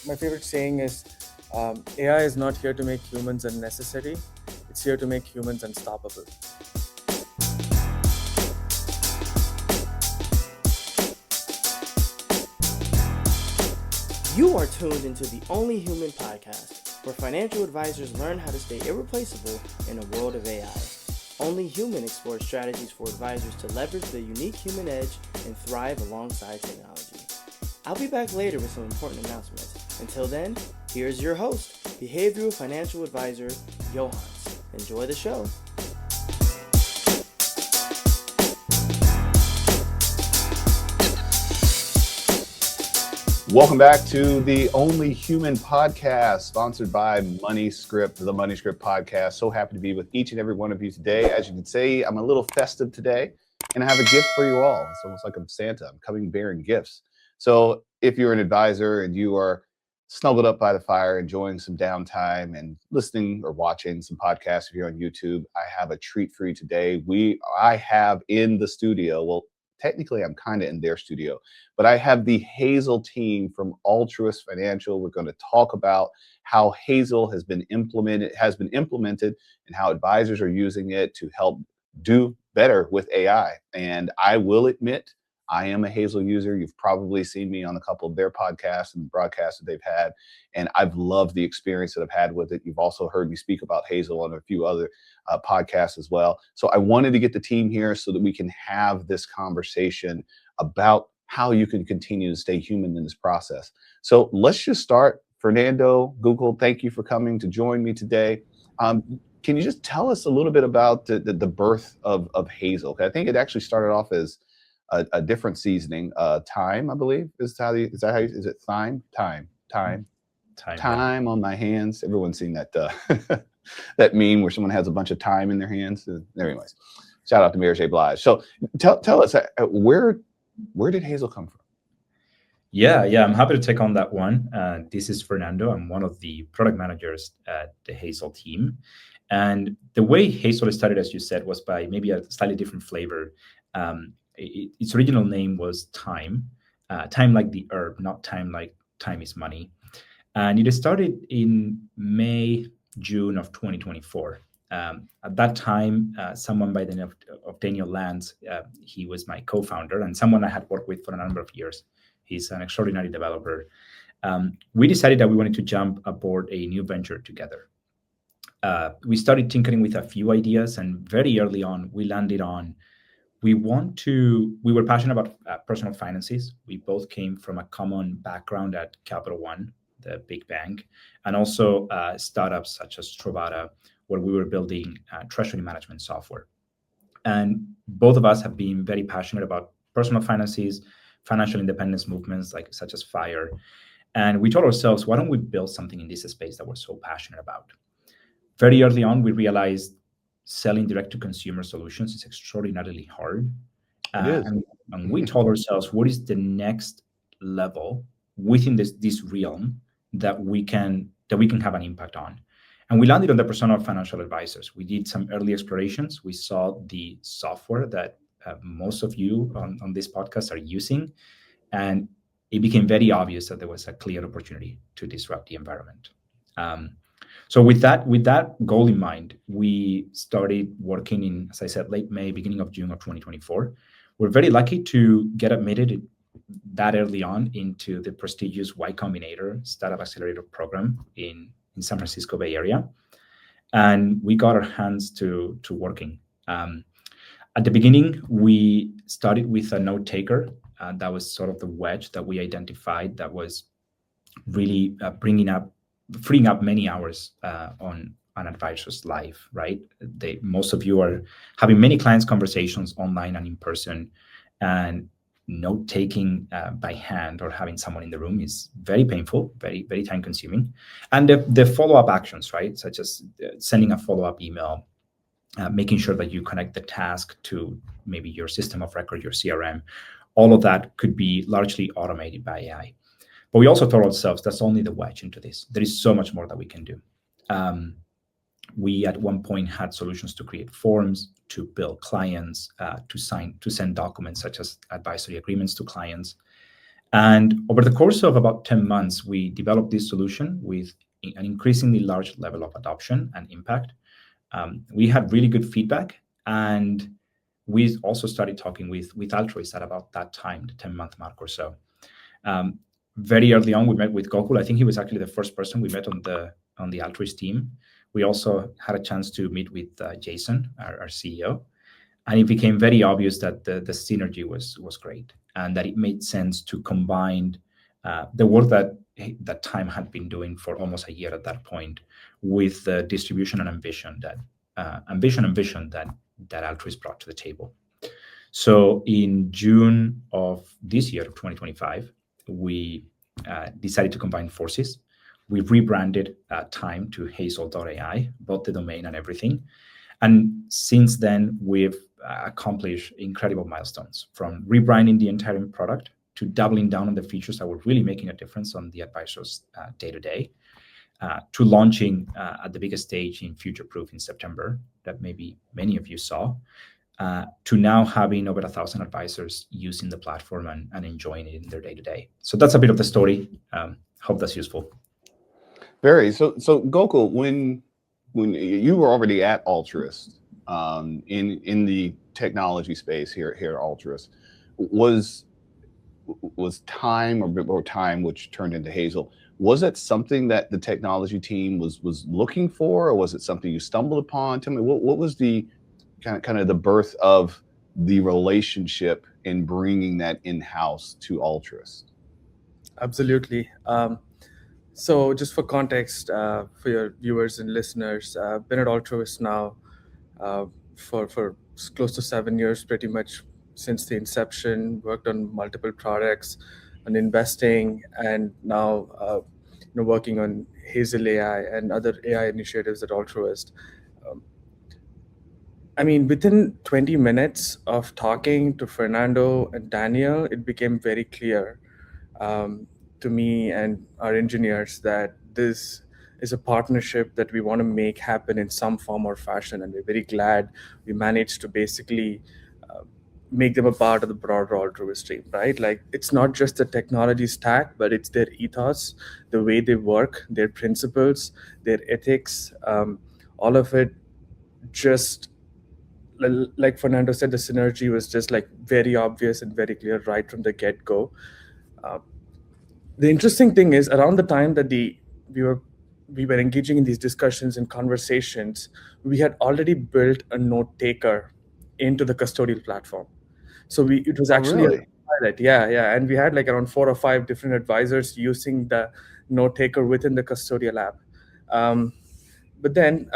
my favorite saying is, AI is not here to make humans unnecessary. It's here to make humans unstoppable. You are tuned into the Only Human podcast, where financial advisors learn how to stay irreplaceable in a world of AI. Only Human explores strategies for advisors to leverage their unique human edge and thrive alongside technology. I'll be back later with some important announcements. Until then, here's your host, behavioral financial advisor, Yohance. Enjoy the show. Welcome back to the Only Human podcast, sponsored by MoneyScript, the MoneyScript podcast. So happy to be with each and every one of you today. As you can see, I'm a little festive today, and I have a gift for you all. It's almost like I'm Santa. I'm coming bearing gifts. So if you're an advisor and you are snuggled up by the fire, enjoying some downtime and listening or watching some podcasts if you're on YouTube, I have a treat for you today. I have in the studio, well, technically I'm kind of in their studio, but I have the Hazel team from Altruist Financial. We're going to talk about how Hazel has been implemented and how advisors are using it to help do better with AI. And I will admit, I am a Hazel user. You've probably seen me on a couple of their podcasts and broadcasts that they've had, and I've loved the experience that I've had with it. You've also heard me speak about Hazel on a few other podcasts as well. So I wanted to get the team here so that we can have this conversation about how you can continue to stay human in this process. So let's just start. Fernando, Gokul, thank you for coming to join me today. Can you just tell us a little bit about the birth of Hazel? I think it actually started off as a different seasoning, thyme, I believe. Is it thyme? Thyme on my hands. Everyone's seen that that meme where someone has a bunch of thyme in their hands. Anyways, shout out to Mary J. Blige. So tell us, where did Hazel come from? Yeah, I'm happy to take on that one. This is Fernando. I'm one of the product managers at the Hazel team. And the way Hazel started, as you said, was by maybe a slightly different flavor. Its original name was Thyme, Thyme like the herb, not time like time is money. And it started in June of 2024. At that time, someone by the name of Daniel Lance, he was my co-founder and someone I had worked with for a number of years. He's an extraordinary developer. We decided that we wanted to jump aboard a new venture together. We started tinkering with a few ideas, and very early on, we landed on we were passionate about personal finances. We both came from a common background at Capital One, the big bank, and also startups such as Trovata, where we were building treasury management software. And both of us have been very passionate about personal finances, financial independence movements such as FIRE. And we told ourselves, why don't we build something in this space that we're so passionate about? Very early on, we realized selling direct-to-consumer solutions is extraordinarily hard. And we told ourselves, what is the next level within this realm that we can have an impact on? And we landed on the persona of financial advisors. We did some early explorations. We saw the software that most of you on this podcast are using, and it became very obvious that there was a clear opportunity to disrupt the environment. So with that goal in mind, we started working in, as I said, late May, beginning of June of 2024. We're very lucky to get admitted that early on into the prestigious Y Combinator Startup Accelerator program in San Francisco Bay Area. And we got our hands to working. At the beginning, we started with a note taker. That was sort of the wedge that we identified that was really freeing up many hours on an advisor's life, right? Most of you are having many clients conversations online and in person, and note-taking by hand or having someone in the room is very painful, very, very time-consuming. And the follow-up actions, right? Such as sending a follow-up email, making sure that you connect the task to maybe your system of record, your CRM, all of that could be largely automated by AI. But we also told ourselves that's only the wedge into this. There is so much more that we can do. We at one point had solutions to create forms, to bill clients, to send documents such as advisory agreements to clients. And over the course of about 10 months, we developed this solution with an increasingly large level of adoption and impact. We had really good feedback, and we also started talking with Altruist at about that time, the 10-month mark or so. Very early on, we met with Gokul. I think he was actually the first person we met on the Altruist team. We also had a chance to meet with Jason, our CEO, and it became very obvious that the synergy was great, and that it made sense to combine the work that Time had been doing for almost a year at that point with the distribution and ambition and vision that Altruist brought to the table. So in June of this year, of 2025, we decided to combine forces. We rebranded Time to Hazel AI, bought the domain and everything. And since then, we've accomplished incredible milestones, from rebranding the entire product to doubling down on the features that were really making a difference on the advisors' day-to-day, to launching at the biggest stage in Future Proof in September, that maybe many of you saw, to now having over 1,000 advisors using the platform and enjoying it in their day-to-day. So that's a bit of the story. Hope that's useful. Very. So Gokul, when you were already at Altruist, in the technology space here at Altruist, was Time or Time, which turned into Hazel, was it something that the technology team was looking for, or was it something you stumbled upon? Tell me, what was the kind of the birth of the relationship in bringing that in-house to Altruist? Absolutely. So just for context, for your viewers and listeners, I've been at Altruist now for close to 7 years, pretty much since the inception. Worked on multiple products, on investing, and now working on Hazel AI and other AI initiatives at Altruist. I mean, within 20 minutes of talking to Fernando and Daniel, it became very clear to me and our engineers that this is a partnership that we want to make happen in some form or fashion. And we're very glad we managed to basically make them a part of the broader Altruist team, right? Like, it's not just the technology stack, but it's their ethos, the way they work, their principles, their ethics, all of it. Just like Fernando said, the synergy was just like very obvious and very clear right from the get-go. The interesting thing is, around the time that we were engaging in these discussions and conversations, we had already built a note taker into the custodial platform. So it was actually really? a pilot, yeah, and we had like around 4 or 5 different advisors using the note taker within the custodial app. But then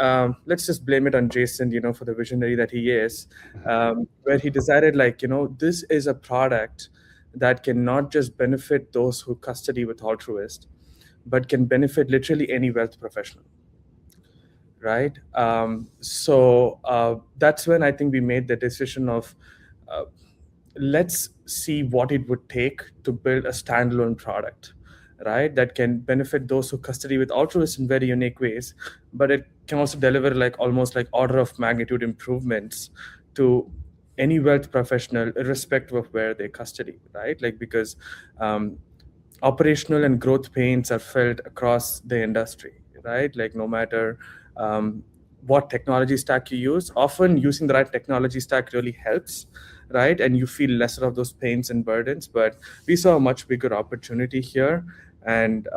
let's just blame it on Jason, for the visionary that he is, where he decided, like, this is a product that can not just benefit those who custody with Altruist, but can benefit literally any wealth professional, right? So that's when I think we made the decision of let's see what it would take to build a standalone product, right, that can benefit those who custody with Altruist in very unique ways, but it can also deliver like almost like order of magnitude improvements to any wealth professional, irrespective of where they custody, right? Like, because operational and growth pains are felt across the industry, right? Like, no matter what technology stack you use, often using the right technology stack really helps, right? And you feel lesser of those pains and burdens. But we saw a much bigger opportunity here. And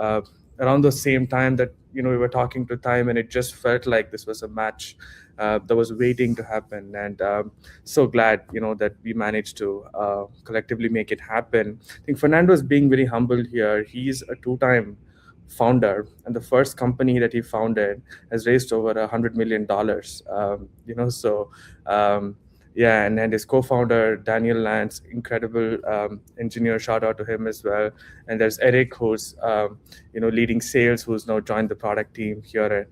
around the same time that we were talking to Time, and it just felt like this was a match that was waiting to happen. And so glad that we managed to collectively make it happen. I think Fernando is being very humble here. He's a 2-time founder, and the first company that he founded has raised over $100 million. So yeah, and his co-founder Daniel Lance, incredible engineer. Shout out to him as well. And there's Eric, who's leading sales, who's now joined the product team here at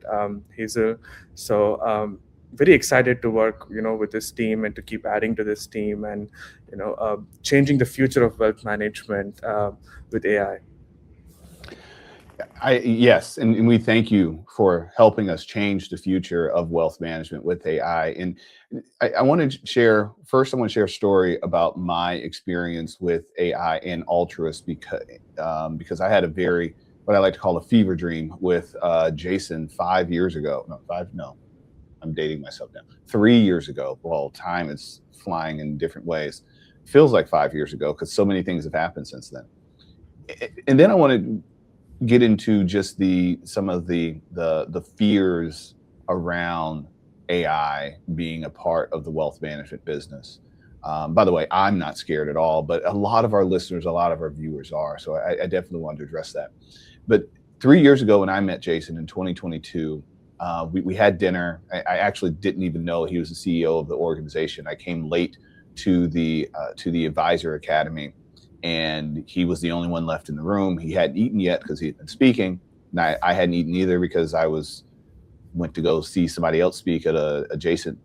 Hazel. So very excited to work with this team and to keep adding to this team and changing the future of wealth management with AI. Yes, and we thank you for helping us change the future of wealth management with AI. And I want to share first. I want to share a story about my experience with AI and Altruist because I had a very what I like to call a fever dream with Jason 5 years ago. No, five. No, I'm dating myself now. 3 years ago. Well, time is flying in different ways. Feels like 5 years ago because so many things have happened since then. And then I want to get into just some of the fears around AI being a part of the wealth management business. By the way, I'm not scared at all, but a lot of our listeners, a lot of our viewers are. So I definitely wanted to address that. But 3 years ago, when I met Jason in 2022, we had dinner. I actually didn't even know he was the CEO of the organization. I came late to the Advisor Academy, and he was the only one left in the room. He hadn't eaten yet because he had been speaking, and I hadn't eaten either because went to go see somebody else speak at a adjacent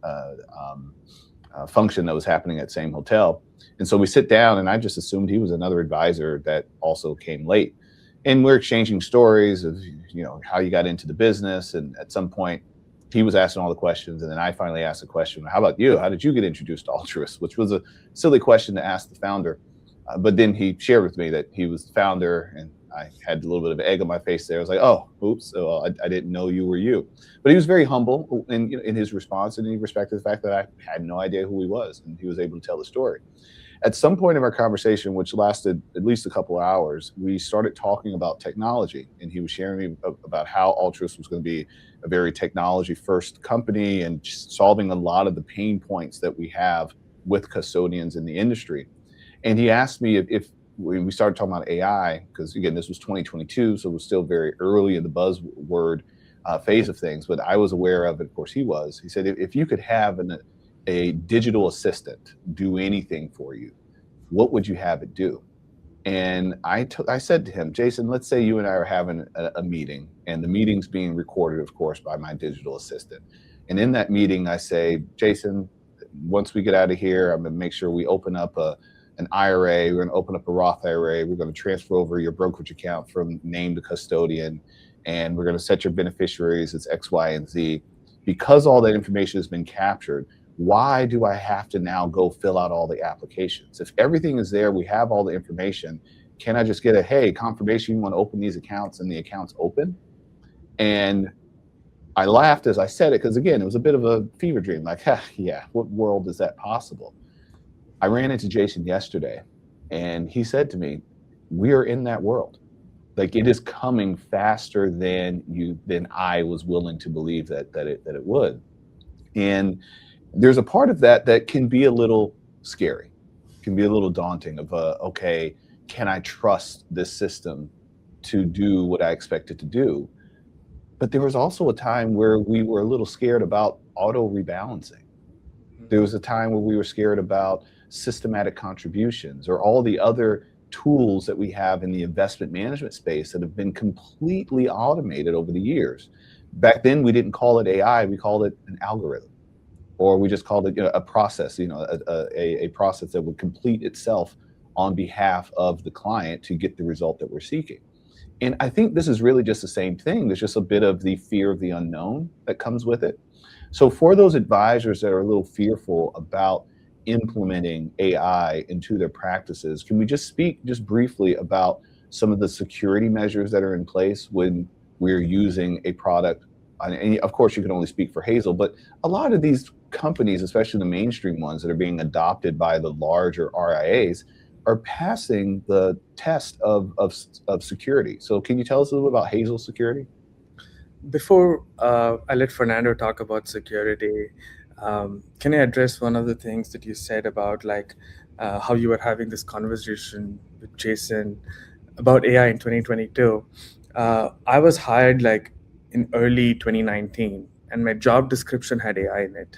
function that was happening at the same hotel. And so we sit down, and I just assumed he was another advisor that also came late. And we're exchanging stories of how you got into the business, and at some point he was asking all the questions, and then I finally asked the question, how about you? How did you get introduced to Altruist? Which was a silly question to ask the founder. But then he shared with me that he was the founder, and I had a little bit of egg on my face there. I was like, oh, oops, so I didn't know you were you. But he was very humble in his response, and he respected the fact that I had no idea who he was, and he was able to tell the story. At some point in our conversation, which lasted at least a couple of hours, we started talking about technology, and he was sharing me about how Altruist was going to be a very technology-first company and solving a lot of the pain points that we have with custodians in the industry. And he asked me if when we started talking about AI, because again, this was 2022, so it was still very early in the buzzword phase of things, but I was aware of it. Of course, he was. He said, if you could have a digital assistant do anything for you, what would you have it do? And I said to him, Jason, let's say you and I are having a meeting, and the meeting's being recorded, of course, by my digital assistant. And in that meeting, I say, Jason, once we get out of here, I'm going to make sure we open up an IRA. We're going to open up a Roth IRA. We're going to transfer over your brokerage account from name to custodian, and we're going to set your beneficiaries. It's X, Y, and Z. Because all that information has been captured, why do I have to now go fill out all the applications? If everything is there, we have all the information. Can I just get hey, confirmation you want to open these accounts, and the accounts open? And I laughed as I said it because, again, it was a bit of a fever dream. Like, yeah, what world is that possible? I ran into Jason yesterday, and he said to me, we are in that world. Like, it is coming faster than I was willing to believe that it would. And there's a part of that can be a little scary, can be a little daunting of, okay, can I trust this system to do what I expect it to do? But there was also a time where we were a little scared about auto rebalancing. There was a time where we were scared about systematic contributions or all the other tools that we have in the investment management space that have been completely automated over the years. Back then, we didn't call it AI, we called it an algorithm, or we just called it a process, a process that would complete itself on behalf of the client to get the result that we're seeking. And I think this is really just the same thing. There's just a bit of the fear of the unknown that comes with it. So for those advisors that are a little fearful about implementing AI into their practices, can we just speak just briefly about some of the security measures that are in place when we're using a product? And of course, you can only speak for Hazel, but a lot of these companies, especially the mainstream ones that are being adopted by the larger RIAs, are passing the test of security. So can you tell us a little bit about Hazel security? Before I let Fernando talk about security, can I address one of the things that you said about how you were having this conversation with Jason about AI in 2022? I was hired in early 2019, and my job description had AI in it.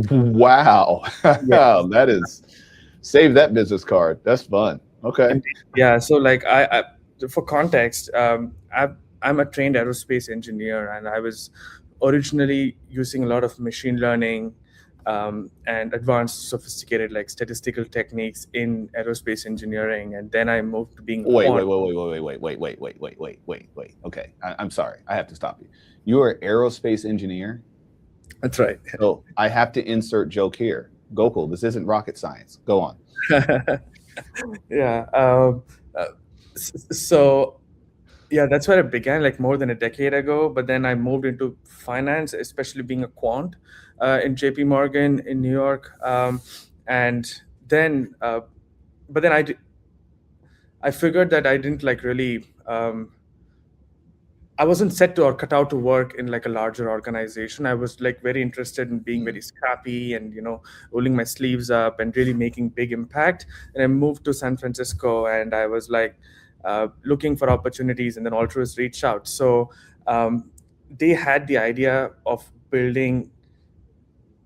Wow. Yeah. That is, save that business card. That's fun. Okay. And, yeah. So I for context, I'm a trained aerospace engineer, and I was originally using a lot of machine learning and advanced sophisticated like statistical techniques in aerospace engineering, and then I moved to being a Wait, quant. wait. Okay, I'm sorry. I have to stop you. You are an aerospace engineer. That's right. So I have to insert joke here. Gokul, this isn't rocket science. Go on. Yeah. So yeah, that's where I began, like more than a decade ago. But then I moved into finance, especially being a quant in JP Morgan in New York. And then, but then I figured that I didn't like really, I wasn't set to or cut out to work in like a larger organization. I was like very interested in being very scrappy and, rolling my sleeves up and really making big impact. And I moved to San Francisco, and I was like looking for opportunities, and then Altruist reached out. So they had the idea of building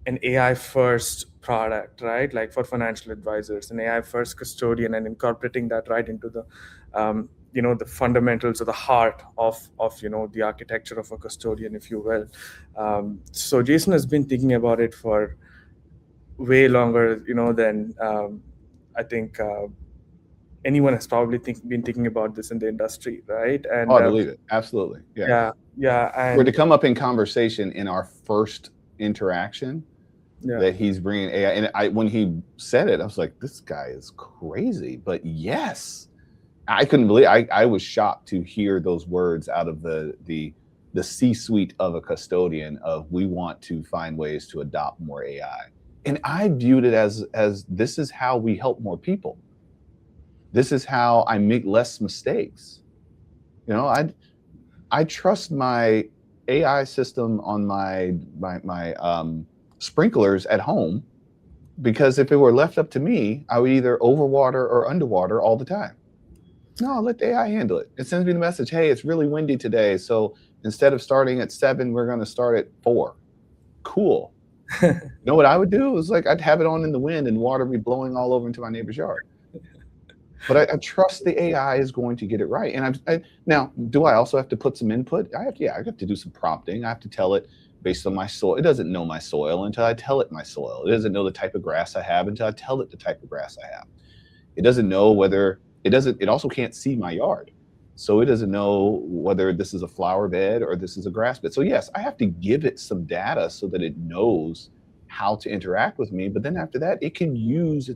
an AI first product, right? Like for financial advisors, an AI first custodian, and incorporating that right into the, the fundamentals or the heart of the architecture of a custodian, if you will. So Jason has been thinking about it for way longer, than I think anyone has probably been thinking about this in the industry, right? And Oh, I believe it. Absolutely. Yeah. yeah, We're to and come up in conversation in our first interaction yeah. that he's bringing AI. And when he said it, I was like, this guy is crazy. But yes, I couldn't believe. I was shocked to hear those words out of the C-suite of a custodian of, we want to find ways to adopt more AI. And I viewed it as this is how we help more people. This is how I make less mistakes. I trust my AI system on my sprinklers at home, because if it were left up to me, I would either overwater or underwater all the time. No, I'll let the AI handle it. It sends me the message, hey, it's really windy today, so instead of starting at 7, we're going to start at 4. Cool. You know what I would do? It was like, I'd have it on in the wind and water be blowing all over into my neighbor's yard. But I trust the AI is going to get it right. And now, do I also have to put some input? I have to do some prompting. I have to tell it based on my soil. It doesn't know my soil until I tell it my soil. It doesn't know the type of grass I have until I tell it the type of grass I have. It doesn't know whether it also can't see my yard. So it doesn't know whether this is a flower bed or this is a grass bed. So yes, I have to give it some data so that it knows how to interact with me. But then after that, it can use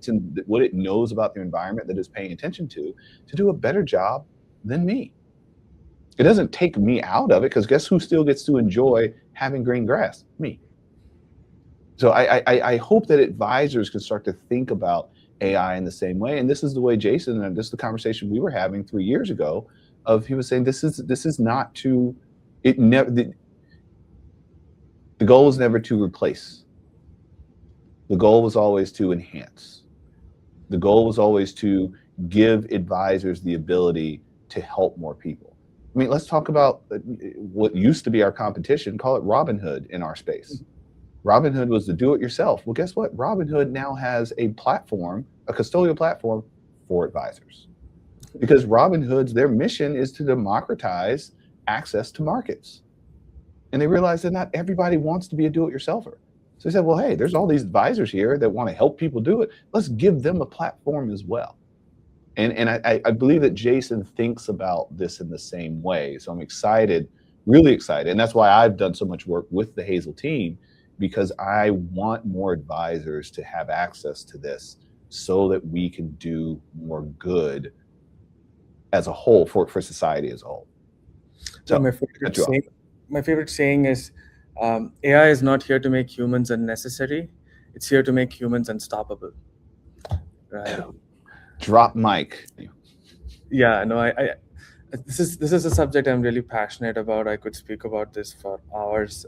what it knows about the environment that it's paying attention to do a better job than me. It doesn't take me out of it, because guess who still gets to enjoy having green grass? Me. So I hope that advisors can start to think about AI in the same way. And this is the way Jason, and this is the conversation we were having 3 years ago, of he was saying this is not to, it never, the goal was never to replace. The goal was always to enhance. The goal was always to give advisors the ability to help more people. I mean, let's talk about what used to be our competition, call it Robinhood in our space. Robinhood was the do-it-yourself. Well, guess what? Robinhood now has a platform, a custodial platform for advisors. Because Robinhood's, their mission is to democratize access to markets. And they realize that not everybody wants to be a do-it-yourselfer. So they said, well, hey, there's all these advisors here that want to help people do it. Let's give them a platform as well. And I believe that Jason thinks about this in the same way. So I'm excited, really excited. And that's why I've done so much work with the Hazel team, because I want more advisors to have access to this so that we can do more good as a whole for society as a whole. So my favorite saying is, AI is not here to make humans unnecessary. It's here to make humans unstoppable. Right. Drop mic. Yeah, no, I this is a subject I'm really passionate about. I could speak about this for hours.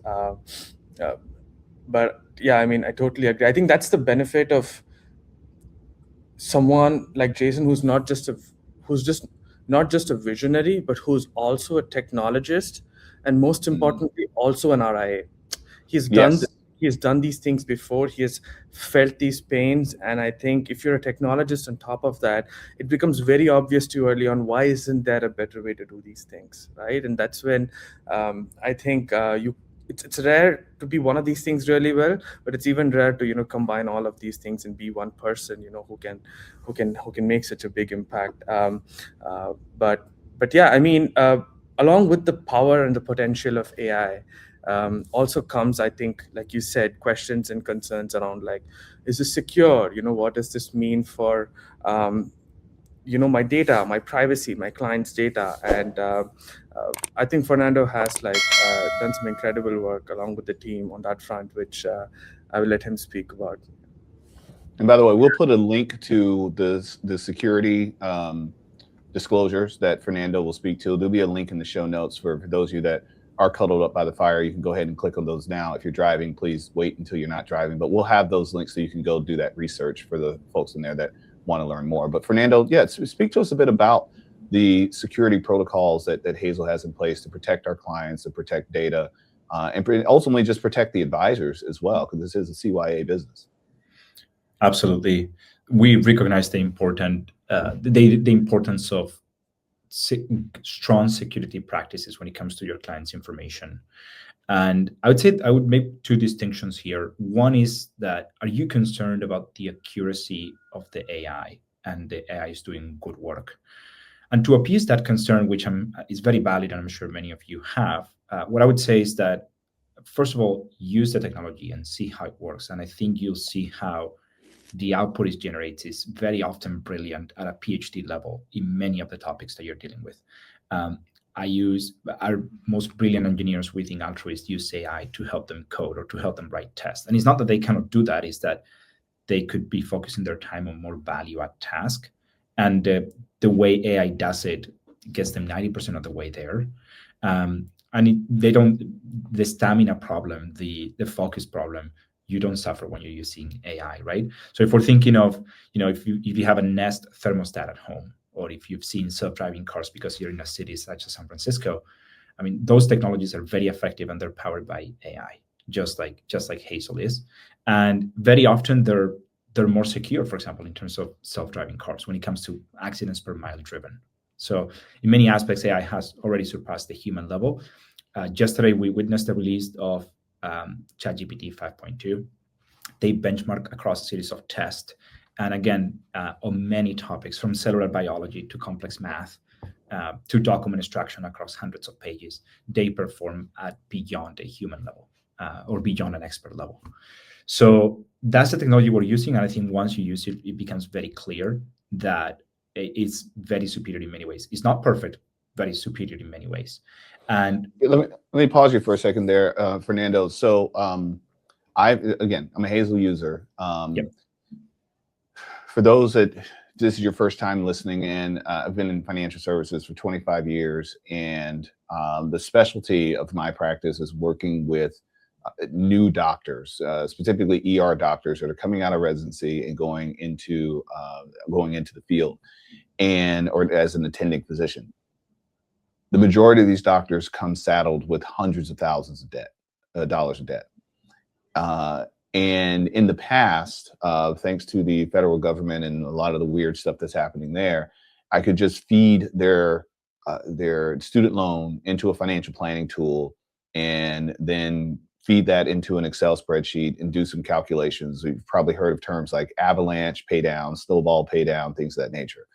But yeah, I mean, I totally agree. I think that's the benefit of someone like Jason, who's not just a visionary, but who's also a technologist, and most importantly, also an RIA. He's done these things before. He has felt these pains, and I think if you're a technologist on top of that, it becomes very obvious to you early on, why isn't there a better way to do these things, right? And that's when I think it's rare to be one of these things really well, but it's even rare to combine all of these things and be one person who can make such a big impact. Uh, but yeah, I mean, along with the power and the potential of AI, also comes, I think, like you said, questions and concerns around, like, is this secure? What does this mean for my data, my privacy, my clients' data? And I think Fernando has done some incredible work along with the team on that front, which I will let him speak about. And by the way, we'll put a link to the security disclosures that Fernando will speak to. There'll be a link in the show notes for those of you that are cuddled up by the fire. You can go ahead and click on those now. If you're driving, please wait until you're not driving. But we'll have those links so you can go do that research for the folks in there that want to learn more. But Fernando, yeah, speak to us a bit about the security protocols that Hazel has in place to protect our clients, to protect data, and ultimately just protect the advisors as well, because this is a CYA business. Absolutely. We recognize the the importance of strong security practices when it comes to your client's information. And I would say I would make two distinctions here. One is that, are you concerned about the accuracy of the AI and the AI is doing good work? And to appease that concern, which is very valid, and I'm sure many of you have, what I would say is that, first of all, use the technology and see how it works. And I think you'll see how the output it generates is very often brilliant at a PhD level in many of the topics that you're dealing with. Our most brilliant engineers within Altruist use AI to help them code or to help them write tests. And it's not that they cannot do that, it's that they could be focusing their time on more value add task. And the way AI does it gets them 90% of the way there. The stamina problem, the focus problem, you don't suffer when you're using AI, right? So if we're thinking of, if you have a Nest thermostat at home, or if you've seen self-driving cars because you're in a city such as San Francisco, I mean, those technologies are very effective and they're powered by AI, just like Hazel is. And very often they're more secure, for example, in terms of self-driving cars when it comes to accidents per mile driven. So in many aspects, AI has already surpassed the human level. Yesterday, we witnessed the release of ChatGPT 5.2. They benchmark across a series of tests. And again, on many topics, from cellular biology to complex math, to document extraction across hundreds of pages, they perform at beyond a human level or beyond an expert level. So that's the technology we're using. And I think once you use it, it becomes very clear that it's very superior in many ways. It's not perfect, but it's superior in many ways. And let me pause you for a second there, Fernando. So I'm a Hazel user. Yep. For those that this is your first time listening in, I've been in financial services for 25 years, and the specialty of my practice is working with new doctors, specifically ER doctors that are coming out of residency and going into the field, or as an attending physician. The majority of these doctors come saddled with hundreds of thousands of dollars of debt. And in the past, thanks to the federal government and a lot of the weird stuff that's happening there, I could just feed their student loan into a financial planning tool and then feed that into an Excel spreadsheet and do some calculations. You've probably heard of terms like avalanche pay down, snowball pay down, things of that nature.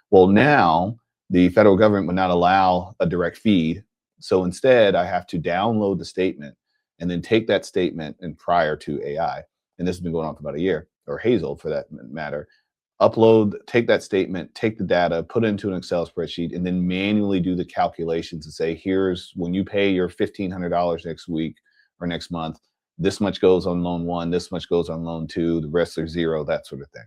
Well, now the federal government would not allow a direct feed. So instead, I have to download the statement and then take that statement, and prior to AI, and this has been going on for about a year, or Hazel for that matter, take that statement, take the data, put it into an Excel spreadsheet, and then manually do the calculations and say, here's when you pay your $1,500 next week or next month, this much goes on loan one, this much goes on loan two, the rest are zero, that sort of thing.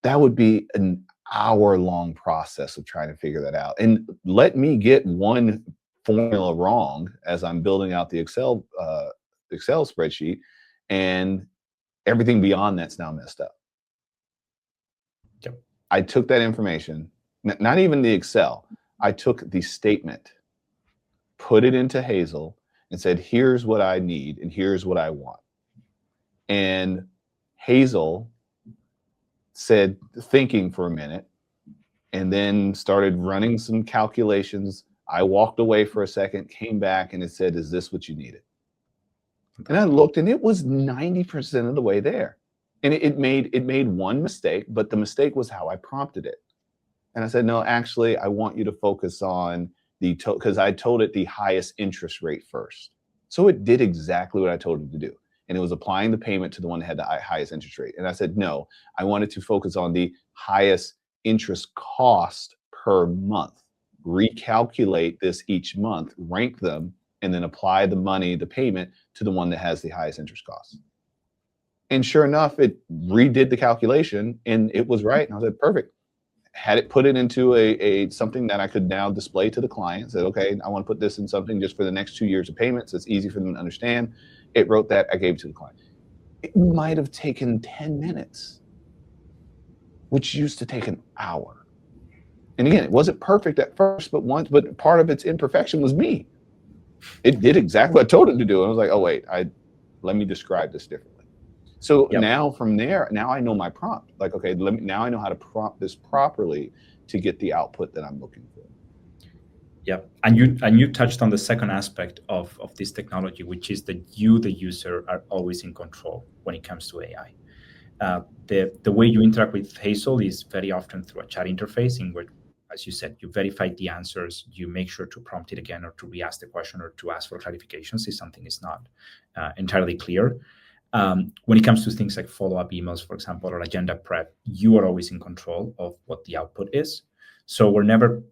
That would be an hour-long process of trying to figure that out. And let me get one formula wrong as I'm building out the Excel spreadsheet, and everything beyond that's now messed up. Yep. I took that information, not even the Excel, I took the statement, put it into Hazel, and said, here's what I need and here's what I want. And Hazel said, thinking for a minute, and then started running some calculations. I walked away for a second, came back, and it said, "Is this what you needed?" And I looked, and it was 90% of the way there. And it made one mistake, but the mistake was how I prompted it. And I said, "No, actually, I want you to focus on because I told it the highest interest rate first." So it did exactly what I told it to do. And it was applying the payment to the one that had the highest interest rate. And I said, "No, I wanted to focus on the highest interest cost per month. Recalculate this each month, rank them, and then apply the payment to the one that has the highest interest cost." And sure enough, it redid the calculation and it was right. And I said, "Perfect." Had it put it into a something that I could now display to the client. Said, "Okay, I want to put this in something just for the next 2 years of payments. It's easy for them to understand." It wrote that. I gave it to the client. It might have taken 10 minutes, which used to take an hour. And again, it wasn't perfect at first, but part of its imperfection was me. It did exactly what I told it to do. And I was like, "Oh wait, let me describe this differently." So now from there, now I know my prompt. Like, okay, now I know how to prompt this properly to get the output that I'm looking for. Yeah, and you touched on the second aspect of this technology, which is that you, the user, are always in control when it comes to AI. The way you interact with Hazel is very often through a chat interface in which, as you said, you verify the answers, you make sure to prompt it again or to re-ask the question or to ask for clarifications if something is not entirely clear. When it comes to things like follow-up emails, for example, or agenda prep, you are always in control of what the output is. So we're never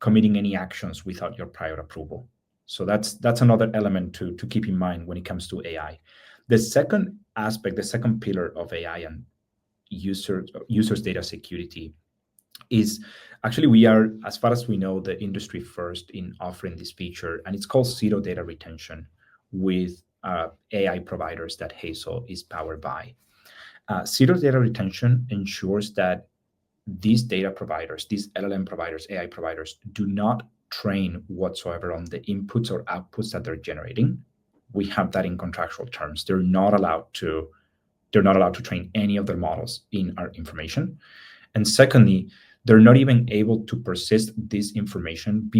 committing any actions without your prior approval. So that's another element to keep in mind when it comes to AI. The second aspect, the second pillar of AI and users' data security is actually, we are, as far as we know, the industry first in offering this feature, and it's called zero data retention with AI providers that Hazel is powered by. Zero data retention ensures that these data providers, these LLM providers, AI providers, do not train whatsoever on the inputs or outputs that they're generating. We have that in contractual terms. They're not allowed to train any of their models in our information. And secondly, they're not even able to persist this information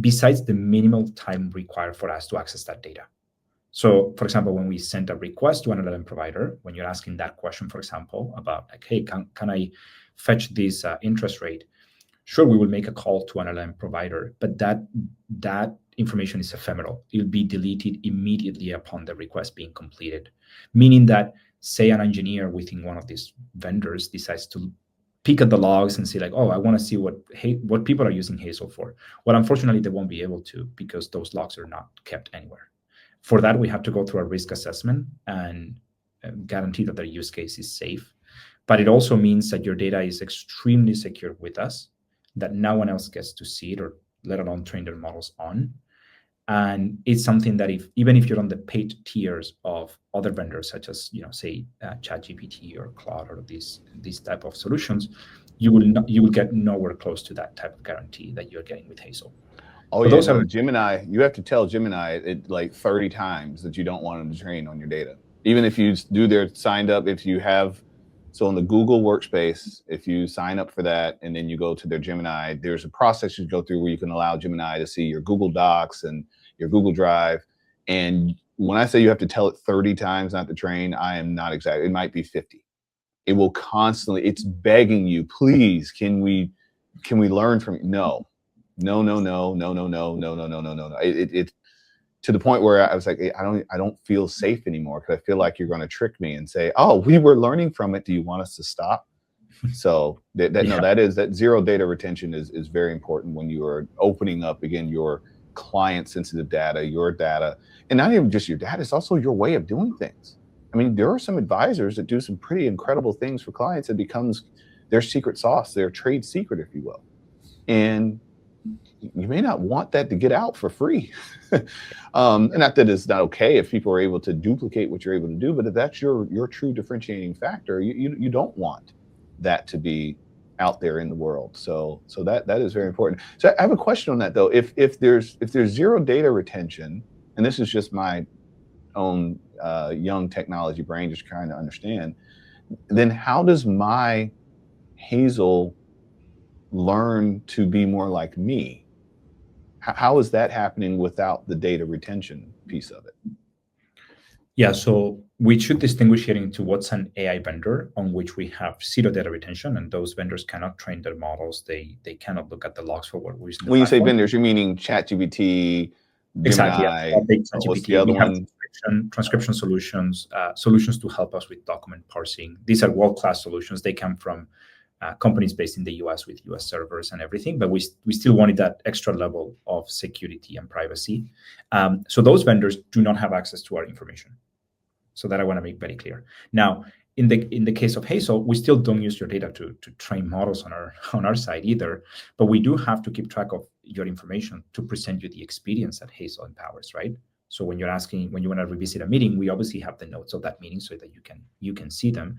besides the minimal time required for us to access that data. So, for example, when we send a request to an LLM provider, when you're asking that question, for example, about like, "Hey, can I fetch this interest rate?" Sure, we will make a call to an LLM provider, but that information is ephemeral. It'll be deleted immediately upon the request being completed, meaning that, say, an engineer within one of these vendors decides to peek at the logs and see like, "Oh, I want to see what people are using Hazel for." Well, unfortunately, they won't be able to because those logs are not kept anywhere. For that, we have to go through a risk assessment and guarantee that their use case is safe. But it also means that your data is extremely secure with us, that no one else gets to see it or let alone train their models on. And it's something that even if you're on the paid tiers of other vendors, such as, say, ChatGPT or Claude or these type of solutions, you will get nowhere close to that type of guarantee that you're getting with Hazel. Oh, yeah, no, Gemini, you have to tell Gemini it like 30 times that you don't want them to train on your data. Even if you do their signed up, if you have, so in the Google workspace, if you sign up for that and then you go to their Gemini, there's a process you go through where you can allow Gemini to see your Google Docs and your Google Drive. And when I say you have to tell it 30 times not to train, I am not exactly, it might be 50. It will constantly, it's begging you, "Please, can we learn from you?" No. It to the point where I was like, I don't feel safe anymore because I feel like you're going to trick me and say, "Oh, we were learning from it. Do you want us to stop?" So that zero data retention is very important when you are opening up again your client sensitive data, your data, and not even just your data. It's also your way of doing things. I mean, there are some advisors that do some pretty incredible things for clients. It becomes their secret sauce, their trade secret, if you will, and you may not want that to get out for free. And not that it's not okay if people are able to duplicate what you're able to do, but if that's your true differentiating factor, you don't want that to be out there in the world. So that is very important. So I have a question on that though. If there's zero data retention, and this is just my own young technology brain just trying to understand, then how does my Hazel learn to be more like me? How is that happening without the data retention piece of it? Yeah, so we should distinguish here into what's an AI vendor on which we have zero data retention, and those vendors cannot train their models. They cannot look at the logs for what we're using the When you say platform. vendors, you're meaning ChatGPT, Exactly. Gemini, Yeah. what's ChatGPT. the other We have one? transcription solutions, solutions to help us with document parsing. These are world-class solutions. They come from companies based in the US with US servers and everything, but we still wanted that extra level of security and privacy. So those vendors do not have access to our information. So that I want to make very clear. Now, in the case of Hazel, we still don't use your data to train models on our side either, but we do have to keep track of your information to present you the experience that Hazel empowers, right? So when you want to revisit a meeting, we obviously have the notes of that meeting so that you can see them.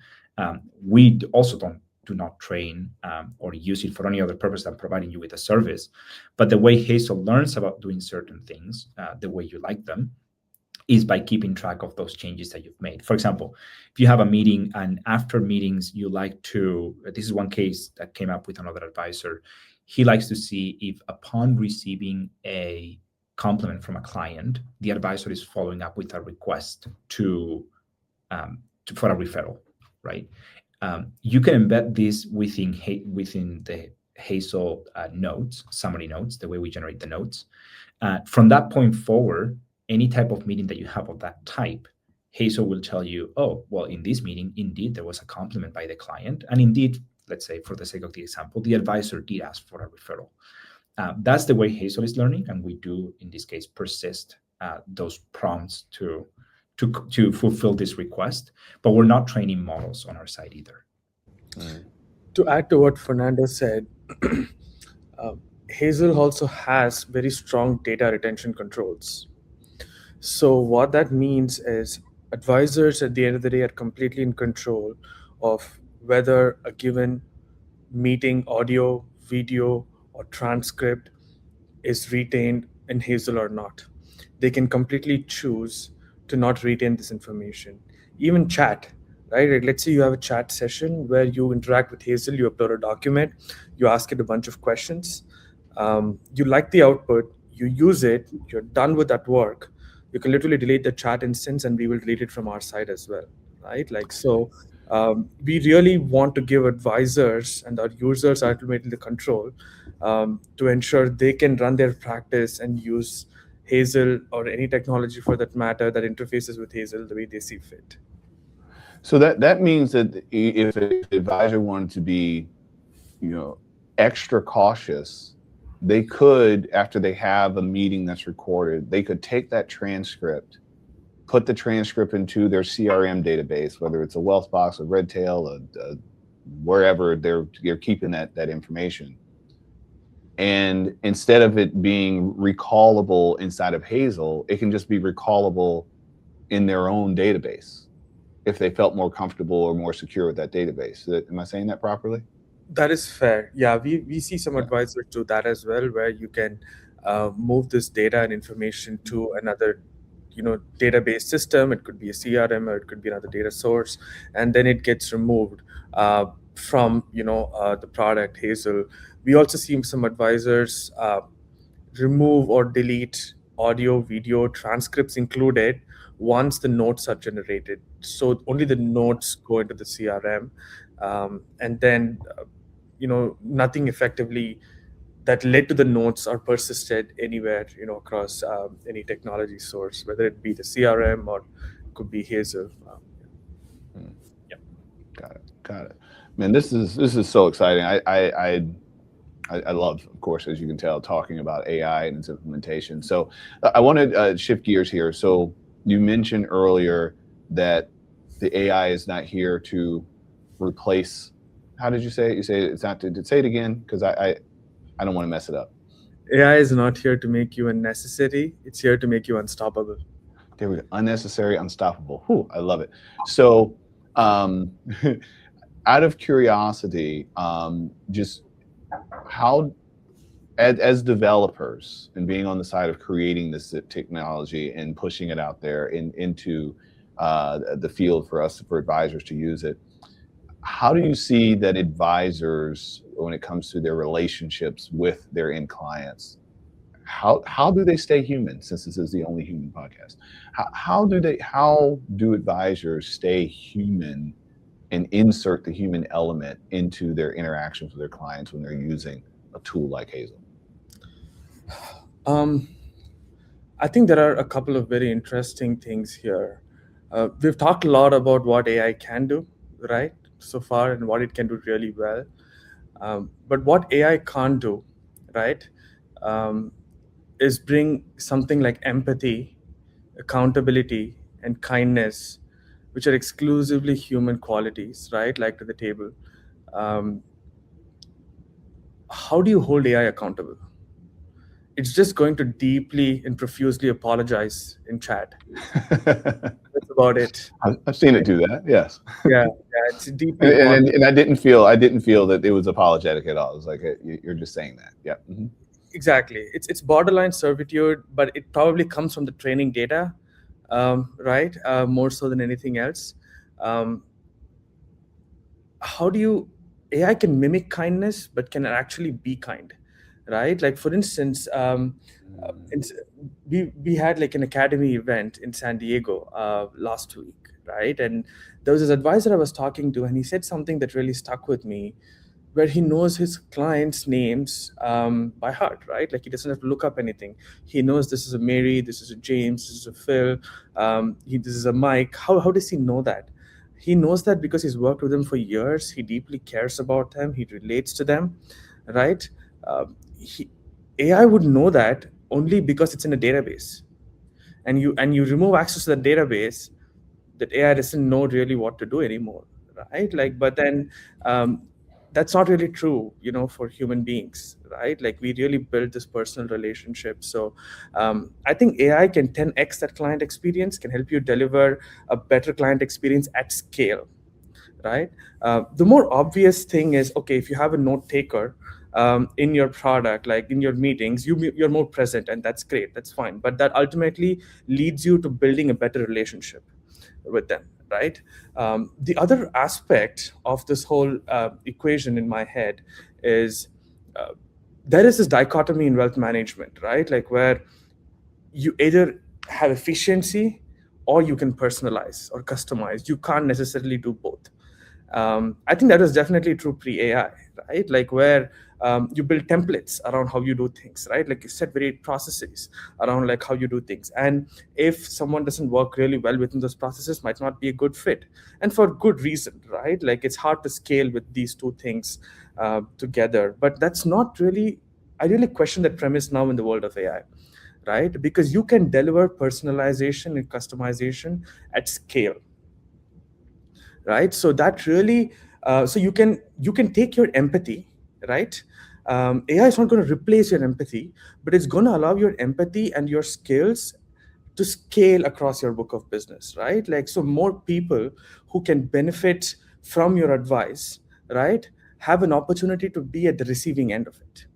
We also do not train or use it for any other purpose than providing you with a service. But the way Hazel learns about doing certain things, the way you like them, is by keeping track of those changes that you've made. For example, if you have a meeting and after meetings, you like to, this is one case that came up with another advisor. He likes to see if upon receiving a compliment from a client, the advisor is following up with a request for a referral, right? You can embed this within the Hazel notes, summary notes, the way we generate the notes. From that point forward, any type of meeting that you have of that type, Hazel will tell you, oh, well, in this meeting, indeed, there was a compliment by the client. And indeed, let's say for the sake of the example, the advisor did ask for a referral. That's the way Hazel is learning. And we do, in this case, persist those prompts to fulfill this request. But we're not training models on our side either. To add to what Fernando said, Hazel also has very strong data retention controls. So what that means is advisors at the end of the day are completely in control of whether a given meeting audio, video, or transcript is retained in Hazel or not. They can completely choose to not retain this information. Even chat, right? Like, let's say you have a chat session where you interact with Hazel, you upload a document, you ask it a bunch of questions, you like the output, you use it, you're done with that work. You can literally delete the chat instance and we will delete it from our side as well, right? Like, so we really want to give advisors and our users ultimately the control to ensure they can run their practice and use Hazel or any technology for that matter that interfaces with Hazel the way they see fit. So that means that if an advisor wanted to be, extra cautious, they could, after they have a meeting that's recorded, they could take that transcript, put the transcript into their CRM database, whether it's a Wealthbox, a Redtail, wherever they're keeping that information. And instead of it being recallable inside of Hazel, it can just be recallable in their own database if they felt more comfortable or more secure with that database. Am I saying that properly? That is fair. Yeah, we see some advisors do that as well, where you can move this data and information to another database system. It could be a CRM or it could be another data source, and then it gets removed from the product Hazel. We also see some advisors remove or delete audio, video, transcripts included once the notes are generated. So only the notes go into the CRM, and then nothing effectively that led to the notes are persisted anywhere across any technology source, whether it be the CRM or could be Hazel. Yeah. Got it. Man, this is so exciting. I love, of course, as you can tell, talking about AI and its implementation. So I want to shift gears here. So you mentioned earlier that the AI is not here to replace. How did you say it? You say it's not to say it again, because I don't want to mess it up. AI is not here to make you unnecessary. It's here to make you unstoppable. There we go. Unnecessary, unstoppable. Whew, I love it. So out of curiosity, just how, as developers and being on the side of creating this technology and pushing it out there into the field for advisors to use it, how do you see that advisors, when it comes to their relationships with their end clients, how do they stay human, since this is the only human podcast? How do advisors stay human and insert the human element into their interactions with their clients when they're using a tool like Hazel? Um, I think there are a couple of very interesting things here. We've talked a lot about what AI can do, right, so far, and what it can do really well. But what AI can't do, right, um, is bring something like empathy, accountability, and kindness, which are exclusively human qualities, right, like to the table. Um, how do you hold AI accountable? It's just going to deeply and profusely apologize in chat. That's about it. I've seen it do that. Yes. Yeah, yeah, it's deeply And, and, apologize. and I didn't feel that it was apologetic at all. It was like, you're just saying that. Yeah. Mm-hmm. Exactly. It's borderline servitude, but it probably comes from the training data, right? More so than anything else. Um, how do you AI can mimic kindness, but can actually be kind, right? Like for instance, it's, we had like an academy event in San Diego last week, right? And there was this advisor I was talking to, and he said something that really stuck with me, where he knows his clients' names by heart, right? Like he doesn't have to look up anything. He knows this is a Mary, this is a James, this is a Phil, this is a Mike. How does he know that? He knows that because he's worked with them for years. He deeply cares about them. He relates to them, right? He, AI would know that only because it's in a database, and you remove access to the database, that AI doesn't know really what to do anymore, right? Like, but then that's not really true, for human beings, right? Like we really build this personal relationship. So I think AI can 10x that client experience, can help you deliver a better client experience at scale, right? The more obvious thing is, okay, if you have a note taker in your product, like in your meetings, you're more present, and that's great, that's fine. But that ultimately leads you to building a better relationship with them, right? The other aspect of this whole equation in my head is uh, there is this dichotomy in wealth management, right? Like where you either have efficiency or you can personalize or customize. You can't necessarily do both. I think that was definitely true pre-AI, right? Like where you build templates around how you do things, right? Like you set very processes around like how you do things. And if someone doesn't work really well within those processes, might not be a good fit, and for good reason, right? Like it's hard to scale with these two things together. But that's not really. I really question that premise now in the world of AI, right? Because you can deliver personalization and customization at scale, right? So that really, so you can take your empathy, right? AI is not going to replace your empathy, but it's going to allow your empathy and your skills to scale across your book of business, right? Like, so more people who can benefit from your advice, right, have an opportunity to be at the receiving end of it.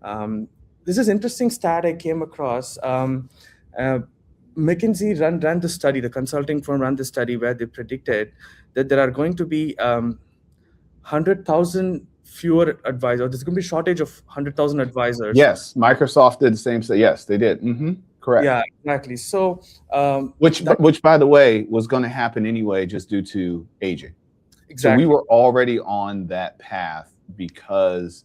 um, this is interesting stat I came across. Uh, McKinsey ran the study, the consulting firm ran the study where they predicted that there are going to be 100,000 fewer advisors. There's going to be a shortage of 100,000 advisors. Yes, Microsoft did the same thing. Yes, they did. Mm-hmm. Correct. Yeah, exactly. So Which, that by the way, was going to happen anyway, just due to aging. So we exactly were already on that path because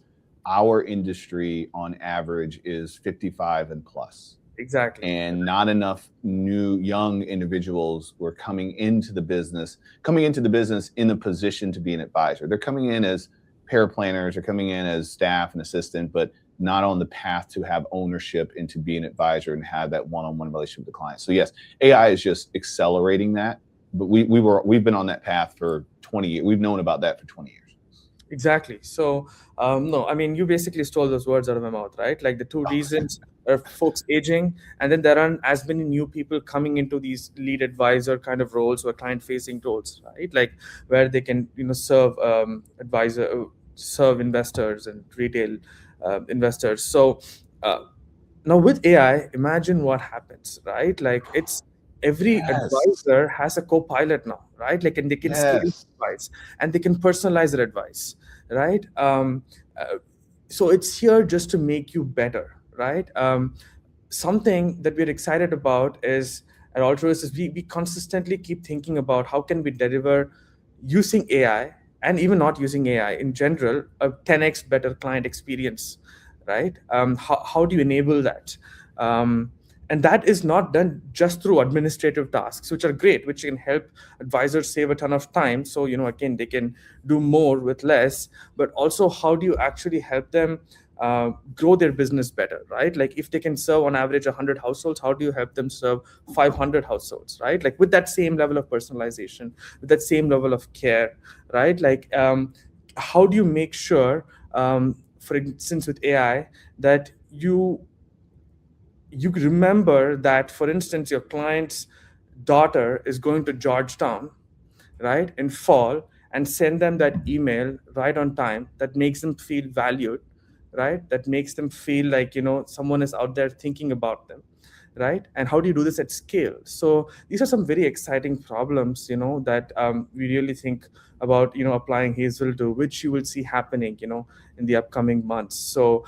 our industry on average is 55 and plus. exactly And not enough new young individuals were coming into the business in a position to be an advisor. They're coming in as paraplanners, they're coming in as staff and assistant, but not on the path to have ownership and to be an advisor and have that one-on-one relationship with the client. So yes, AI is just accelerating that, but we've been on that path for 20 years. We've known about that for 20 years. exactly. So no, I mean, you basically stole those words out of my mouth, right? Like the two reasons are folks aging, and then there aren't as many new people coming into these lead advisor kind of roles or client facing roles, right? Like where they can serve serve investors and retail investors. So uh, now with AI, imagine what happens, right? Like it's every Yes. advisor has a co-pilot now, right? Like, and they can scale Yes. advice, and they can personalize their advice, right? Uh, so it's here just to make you better, right? something that we're excited about is at Altruist is we consistently keep thinking about how can we deliver using AI and even not using AI in general a 10x better client experience, right? How do you enable that? And that is not done just through administrative tasks, which are great, which can help advisors save a ton of time. So, again, they can do more with less, but also how do you actually help them grow their business better, right? Like if they can serve on average 100 households, how do you help them serve 500 households, right? Like with that same level of personalization, with that same level of care, right? Like how do you make sure, for instance, with AI, that you remember that, for instance, your client's daughter is going to Georgetown, right, in fall, and send them that email right on time that makes them feel valued, right? That makes them feel like, someone is out there thinking about them, right? And how do you do this at scale? So these are some very exciting problems, that we really think about, applying Hazel to, which you will see happening, in the upcoming months. So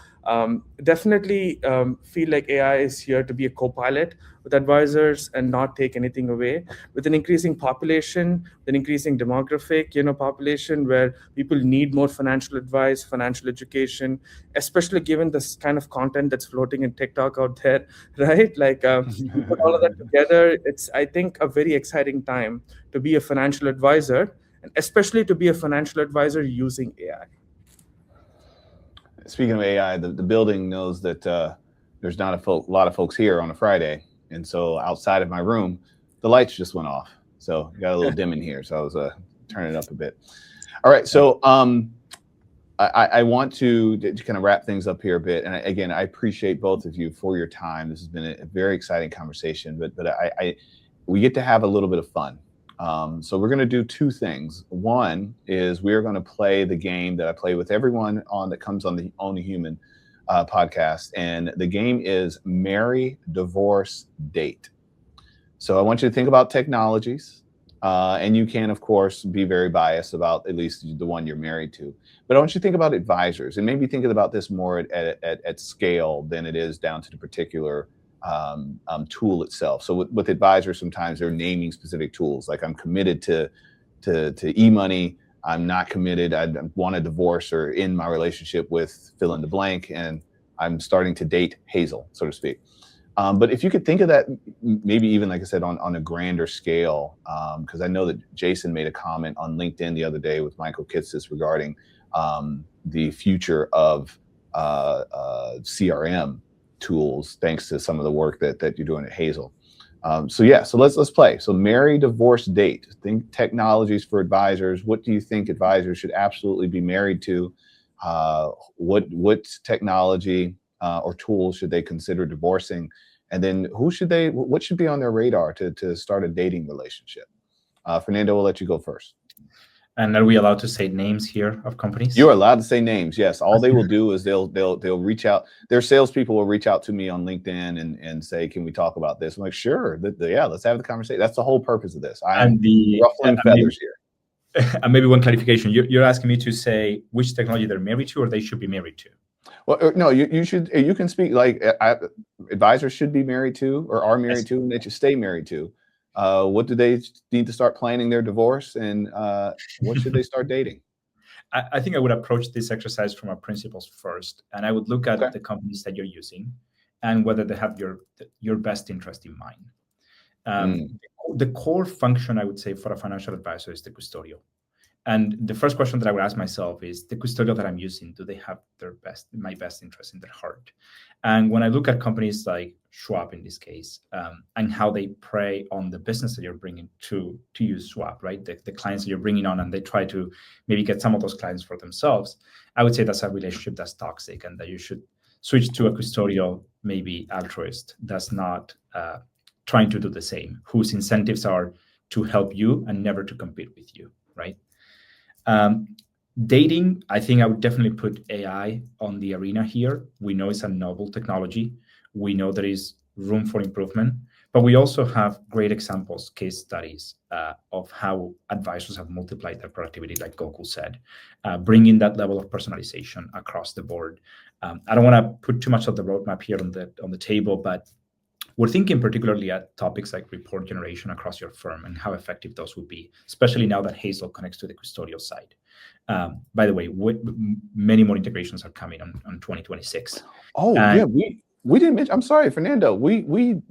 definitely feel like AI is here to be a co-pilot with advisors and not take anything away. With an increasing population, an increasing demographic, population where people need more financial advice, financial education, especially given this kind of content that's floating in TikTok out there, right? Like you put all of that together, it's, I think, a very exciting time to be a financial advisor, and especially to be a financial advisor using AI. Speaking of AI, the building knows that there's not a lot of folks here on a Friday, and so outside of my room, the lights just went off. So got a little dim in here, so I was turning it up a bit. All right, so I want to kind of wrap things up here a bit, and again, I appreciate both of you for your time. This has been a very exciting conversation, but we get to have a little bit of fun. So we're going to do two things. One is we're going to play the game that I play with everyone that comes on the Only Human podcast, and the game is Marry, Divorce, Date. So I want you to think about technologies, and you can, of course, be very biased about at least the one you're married to. But I want you to think about advisors, and maybe thinking about this more at scale than it is down to the particular tool itself. So with advisors, sometimes they're naming specific tools. Like I'm committed to e-money. I'm not committed. I want a divorce or end my relationship with fill in the blank, and I'm starting to date Hazel, so to speak. But if you could think of that, maybe even, like I said, on a grander scale, because I know that Jason made a comment on LinkedIn the other day with Michael Kitsis regarding the future of CRM tools, thanks to some of the work that you're doing at Hazel. So let's play. So marry, divorce, date. Think technologies for advisors. What do you think advisors should absolutely be married to? What technology or tools should they consider divorcing? And then what should be on their radar to start a dating relationship? Fernando, we'll let you go first. And are we allowed to say names here of companies? You're allowed to say names. Yes. All they will do is they'll reach out. Their salespeople will reach out to me on LinkedIn and say, "Can we talk about this?" I'm like, "Sure. Yeah, let's have the conversation." That's the whole purpose of this. I'm ruffling feathers here. And maybe one clarification: you're asking me to say which technology they're married to, or they should be married to. Well, no, you should. You can speak like advisors should be married to or are married to, and they should stay married to. What do they need to start planning their divorce, and what should they start dating? I think I would approach this exercise from our principles first, and I would look at the companies that you're using and whether they have your best interest in mind. The core function, I would say, for a financial advisor is the custodial. And the first question that I would ask myself is, the custodial that I'm using, do they have my best interest in their heart? And when I look at companies like Schwab in this case, and how they prey on the business that you're bringing to use Schwab, right? The clients that you're bringing on, and they try to maybe get some of those clients for themselves, I would say that's a relationship that's toxic, and that you should switch to a custodial, maybe Altruist, that's not trying to do the same, whose incentives are to help you and never to compete with you, right? Dating, I think I would definitely put AI on the arena here. We know it's a novel technology. We know there is room for improvement, but we also have great examples, case studies of how advisors have multiplied their productivity, like Gokul said, bringing that level of personalization across the board. I don't want to put too much of the roadmap here on the table, but we're thinking particularly at topics like report generation across your firm and how effective those would be, especially now that Hazel connects to the custodial side. By the way, many more integrations are coming on 2026. Oh And yeah, we didn't mention. I'm sorry, Fernando. We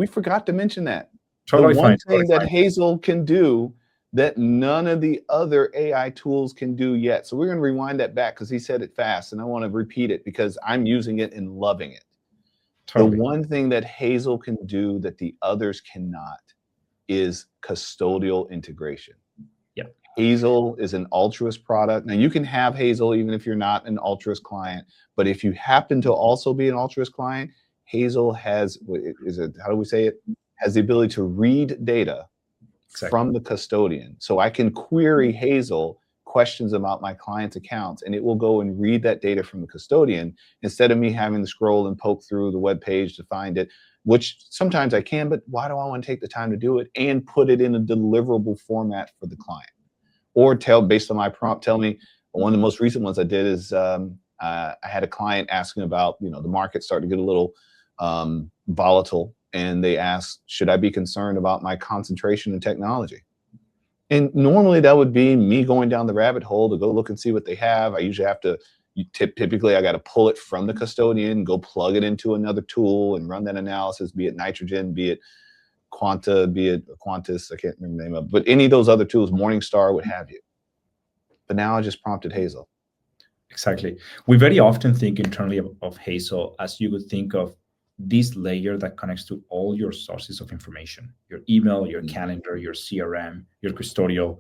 forgot to mention that. The totally one fine. Totally thing that fine. Hazel can do that none of the other AI tools can do yet. So we're going to rewind that back because he said it fast, and I want to repeat it because I'm using it and loving it. Totally. The one thing that Hazel can do that the others cannot is custodial integration. Yep. Hazel is an Altruist product. Now you can have Hazel even if you're not an Altruist client, but if you happen to also be an Altruist client, Hazel has, how do we say it? Has the ability to read data from the custodian. So I can query Hazel questions about my client's accounts, and it will go and read that data from the custodian instead of me having to scroll and poke through the web page to find it, which sometimes I can, but why do I want to take the time to do it and put it in a deliverable format for the client? Or based on my prompt, tell me. One of the most recent ones I did is I had a client asking about, the market starting to get a little volatile, and they asked, should I be concerned about my concentration in technology? And normally that would be me going down the rabbit hole to go look and see what they have. I usually have to, typically I got to pull it from the custodian, go plug it into another tool and run that analysis, be it Nitrogen, be it Quanta, be it Quantus, I can't remember the name of it, but any of those other tools, Morningstar, what have you. But now I just prompted Hazel. Exactly. We very often think internally of Hazel as you would think of this layer that connects to all your sources of information, your email, your calendar, your CRM, your custodial.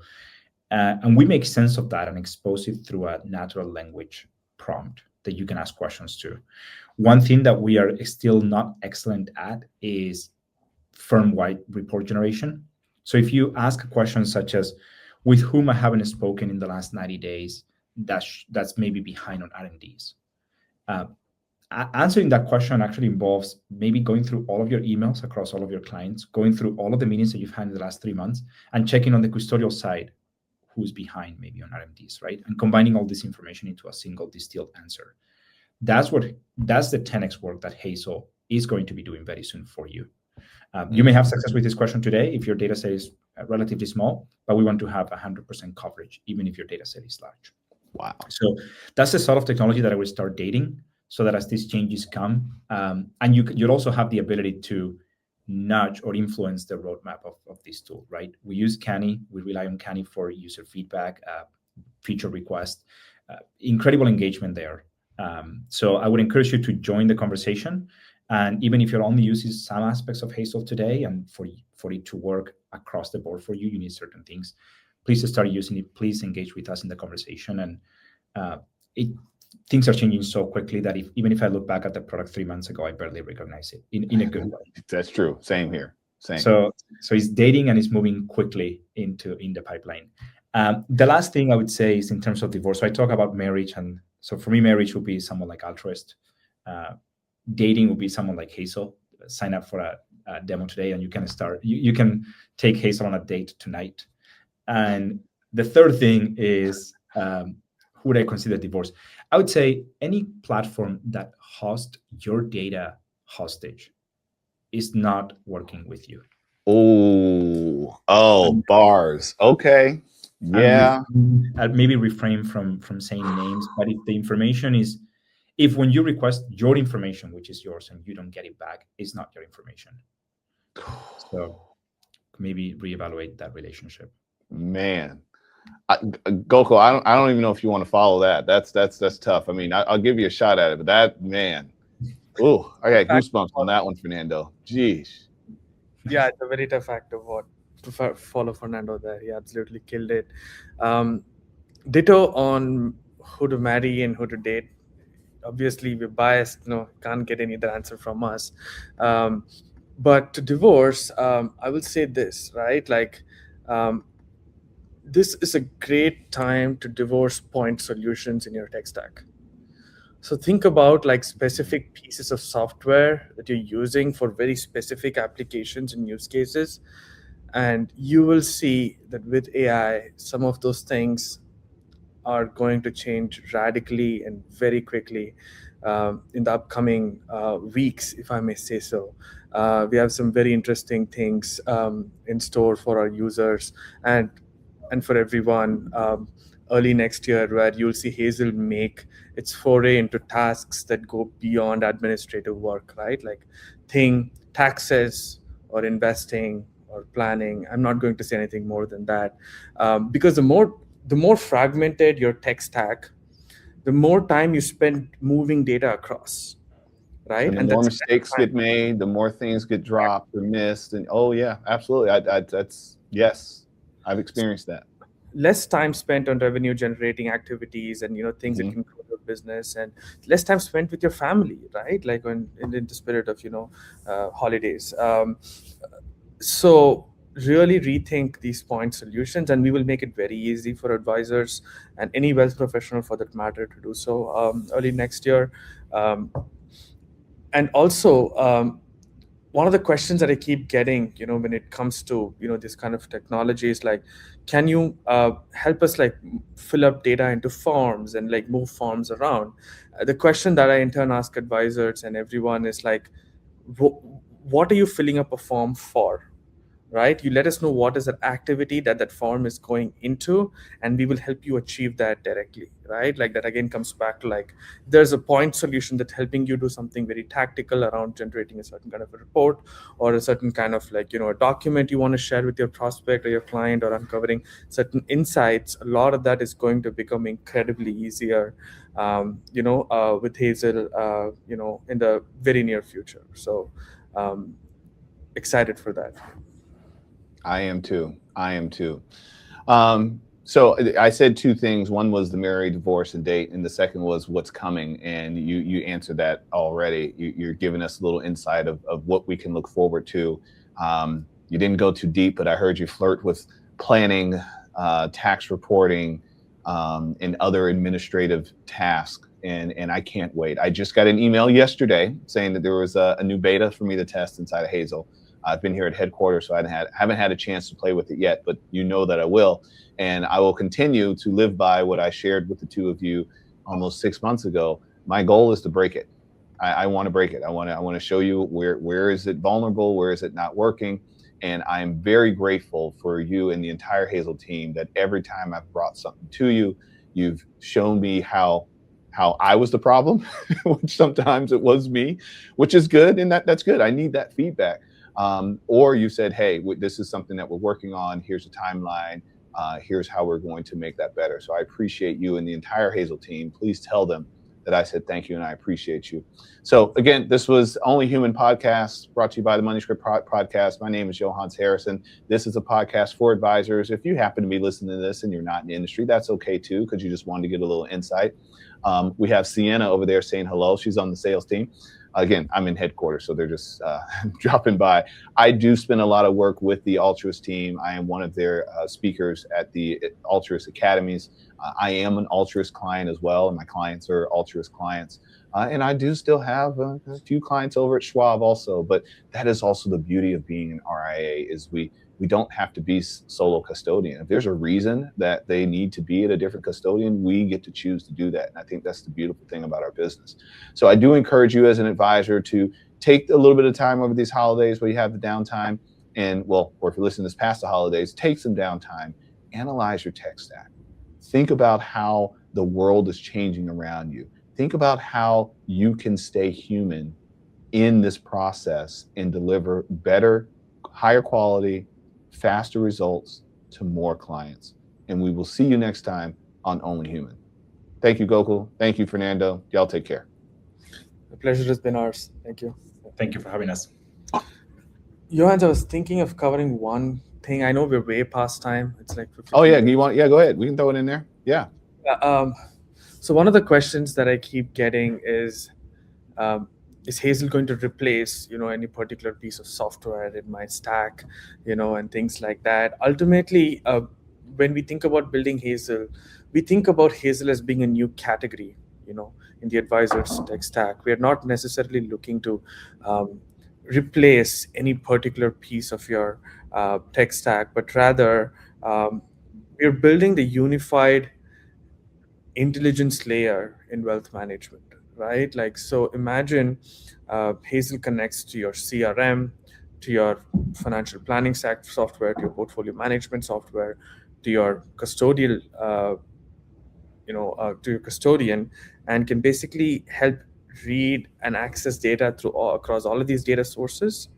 And we make sense of that and expose it through a natural language prompt that you can ask questions to. One thing that we are still not excellent at is firm-wide report generation. So if you ask a question such as, with whom I haven't spoken in the last 90 days, that's maybe behind on R&Ds. Answering that question actually involves maybe going through all of your emails across all of your clients, going through all of the meetings that you've had in the last 3 months, and checking on the custodial side who's behind maybe on RMDs, right? And combining all this information into a single distilled answer. That's the 10x work that Hazel is going to be doing very soon for you. You may have success with this question today if your data set is relatively small, but we want to have 100% coverage, even if your data set is large. Wow. So that's the sort of technology that I will start dating, so that as these changes come, and you'll also have the ability to nudge or influence the roadmap of this tool, right? We use Canny. We rely on Canny for user feedback, feature requests, incredible engagement there. So I would encourage you to join the conversation. And even if you're only using some aspects of Hazel today, and for it to work across the board for you, you need certain things. Please start using it. Please engage with us in the conversation. And things are changing so quickly that even if I look back at the product 3 months ago, I barely recognize it in a good way. That's true. Same here. Same. So it's dating and it's moving quickly in the pipeline. The last thing I would say is in terms of divorce. So I talk about marriage, and so for me, marriage would be someone like Altruist. Dating would be someone like Hazel. Sign up for a demo today, and you can start. You can take Hazel on a date tonight. And the third thing is, who would I consider divorce? I would say any platform that hosts your data hostage is not working with you. Oh, bars. Okay. Yeah. I'd maybe refrain from saying names, but if the information is, if when you request your information, which is yours, and you don't get it back, it's not your information. So maybe reevaluate that relationship. Man. Gokul, I don't even know if you want to follow that. That's tough. I mean, I'll give you a shot at it, but that, man, oh, I got goosebumps on that one, Fernando. Jeez. Yeah, it's a very tough act to follow Fernando there. He absolutely killed it. Ditto on who to marry and who to date. Obviously, we're biased. Can't get any other answer from us. But to divorce, I will say this, right? Like, this is a great time to divorce point solutions in your tech stack. So think about like specific pieces of software that you're using for very specific applications and use cases. And you will see that with AI, some of those things are going to change radically and very quickly in the upcoming weeks, if I may say so. We have some very interesting things in store for our users and for everyone early next year, where you'll see Hazel make its foray into tasks that go beyond administrative work, right? Like taxes or investing or planning. I'm not going to say anything more than that, because the more fragmented your tech stack, the more time you spend moving data across, right? And the And more that's mistakes time. get made, the more things get dropped or missed. And oh yeah, absolutely. That's yes, I've experienced that. Less time spent on revenue generating activities and things that Hmm. can grow your business, and less time spent with your family, right? Like when in the spirit of holidays. So really rethink these point solutions, and we will make it very easy for advisors and any wealth professional for that matter to do so early next year. um, and also, one of the questions that I keep getting, when it comes to this kind of technology is like, can you help us like fill up data into forms and like move forms around? The question that I in turn ask advisors and everyone is like, what are you filling up a form for? Right, you let us know what is that activity that form is going into, and we will help you achieve that directly, right? Like that again comes back to like, there's a point solution that's helping you do something very tactical around generating a certain kind of a report, or a certain kind of like a document you want to share with your prospect or your client, or uncovering certain insights. A lot of that is going to become incredibly easier, with Hazel, in the very near future. So um, excited for that. I am too. I am too. So I said two things. One was the marry, divorce, and date, and the second was what's coming. And you answered that already. You're giving us a little insight of what we can look forward to. You didn't go too deep, but I heard you flirt with planning, tax reporting, and other administrative tasks. And I can't wait. I just got an email yesterday saying that there was a new beta for me to test inside of Hazel. I've been here at headquarters, so I haven't had a chance to play with it yet, but you know that I will. And I will continue to live by what I shared with the two of you almost 6 months ago. My goal is to break it. I want to break it. I want to show you where is it vulnerable, where is it not working. And I am very grateful for you and the entire Hazel team that every time I've brought something to you, you've shown me how I was the problem, which sometimes it was me, which is good, and that's good. I need that feedback. Or you said, hey, this is something that we're working on. Here's a timeline. Here's how we're going to make that better. So I appreciate you and the entire Hazel team. Please tell them that I said thank you and I appreciate you. So again, this was Only Human Podcast, brought to you by the Money Script Podcast. My name is Yohance Harrison. This is a podcast for advisors. If you happen to be listening to this and you're not in the industry, that's okay too, because you just wanted to get a little insight. We have Sienna over there saying hello. She's on the sales team. Again, I'm in headquarters, so they're just dropping by. I do spend a lot of work with the Altruist team. I am one of their speakers at the Altruist Academies. I am an Altruist client as well, and my clients are Altruist clients. And I do still have a few clients over at Schwab also, but that is also the beauty of being an RIA is we don't have to be solo custodian. If there's a reason that they need to be at a different custodian, we get to choose to do that. And I think that's the beautiful thing about our business. So I do encourage you as an advisor to take a little bit of time over these holidays where you have the downtime and, well, or if you're listening to this past the holidays, take some downtime, analyze your tech stack. Think about how the world is changing around you. Think about how you can stay human in this process and deliver better, higher quality, faster results to more clients. And we will see you next time on Only Human. Thank you, Gokul. Thank you, Fernando. Y'all take care. The pleasure has been ours. Thank you. Thank you for having us. Johannes, I was thinking of covering one thing. I know we're way past time. It's like 50. Oh yeah, you want? Yeah, go ahead. We can throw it in there. Yeah. So one of the questions that I keep getting um, is Hazel going to replace, any particular piece of software in my stack, and things like that. Ultimately, when we think about building Hazel, we think about Hazel as being a new category, in the advisor's tech stack. We are not necessarily looking to replace any particular piece of your tech stack, but rather we're building the unified intelligence layer in wealth management, right? Like, so imagine Hazel connects to your CRM, to your financial planning software, to your portfolio management software, to your custodial, to your custodian, and can basically help read and access data across all of these data sources,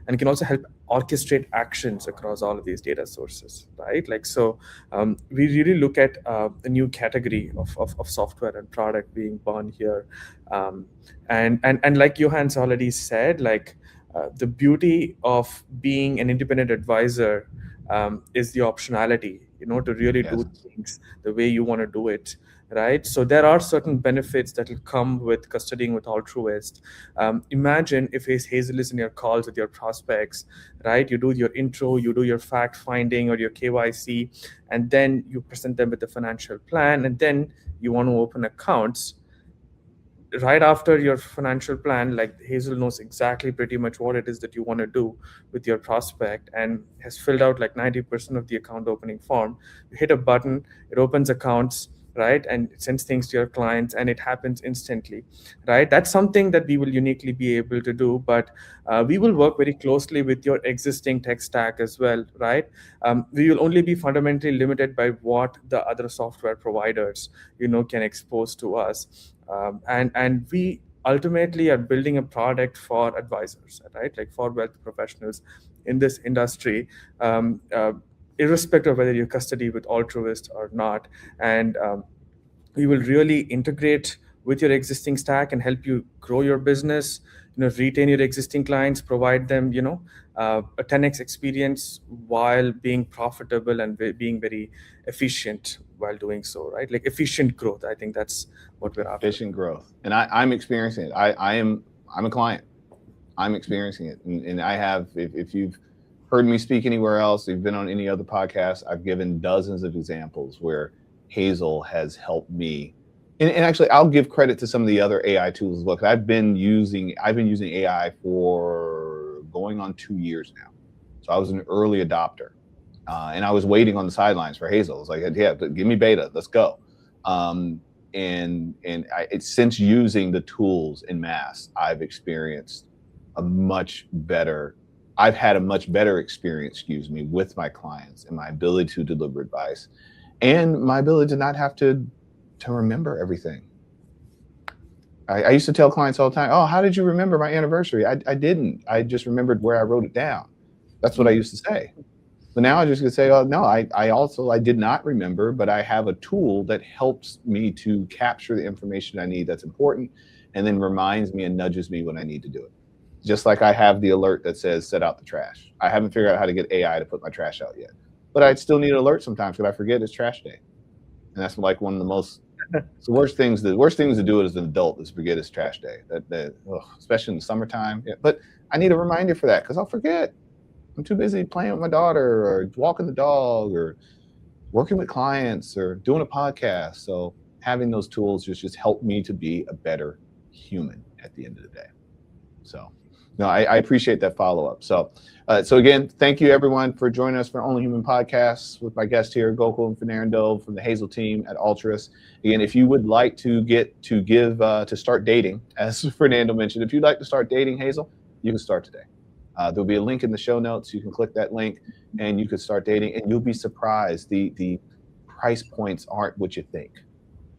and can also help orchestrate actions across all of these data sources, right? Like, so we really look at a new category of software and product being born here. And like Yohance already said, like, the beauty of being an independent advisor is the optionality, to really Yes. do things the way you want to do it, right? So there are certain benefits that will come with custodying with Altruist. Imagine if Hazel is in your calls with your prospects, right? You do your intro, you do your fact finding or your KYC, and then you present them with the financial plan, and then you want to open accounts. Right after your financial plan, like, Hazel knows exactly pretty much what it is that you want to do with your prospect, and has filled out like 90% of the account opening form. You hit a button, it opens accounts, right? And it sends things to your clients, and it happens instantly, right? That's something that we will uniquely be able to do, but we will work very closely with your existing tech stack as well, right? We will only be fundamentally limited by what the other software providers, can expose to us. And we ultimately are building a product for advisors, right? Like, for wealth professionals in this industry, irrespective of whether you custody with Altruist or not. And we will really integrate with your existing stack and help you grow your business, retain your existing clients, provide them, a 10x experience while being profitable and being very efficient while doing so, right? Like, efficient growth. I think that's what we're after. Efficient growth. And I'm experiencing it. I'm a client. I'm experiencing it. And I have, if you've heard me speak anywhere else, you've been on any other podcast, I've given dozens of examples where Hazel has helped me. And actually, I'll give credit to some of the other AI tools as well. 'Cause I've been using AI for going on 2 years now. So I was an early adopter. And I was waiting on the sidelines for Hazel. I was like, yeah, give me beta, let's go. It's since using the tools en masse, I've had a much better experience, with my clients and my ability to deliver advice and my ability to not have to remember everything. I used to tell clients all the time, oh, how did you remember my anniversary? I didn't. I just remembered where I wrote it down. That's what I used to say. But now I just can say, oh, no, I did not remember, but I have a tool that helps me to capture the information I need that's important, and then reminds me and nudges me when I need to do it. Just like I have the alert that says, set out the trash. I haven't figured out how to get AI to put my trash out yet, but I still need an alert sometimes because I forget it's trash day. And that's like one of the most, the worst things to do as an adult is forget it's trash day. Especially in the summertime. Yeah, but I need a reminder for that because I'll forget. I'm too busy playing with my daughter or walking the dog or working with clients or doing a podcast. So having those tools just help me to be a better human at the end of the day. So no, I appreciate that follow-up. So again, thank you everyone for joining us for Only Human Podcasts with my guest here, Gokul and Fernando from the Hazel team at Altruist. Again, if you would like to start dating, as Fernando mentioned, if you'd like to start dating Hazel, you can start today. There'll be a link in the show notes. You can click that link and you can start dating, and you'll be surprised. The price points aren't what you think.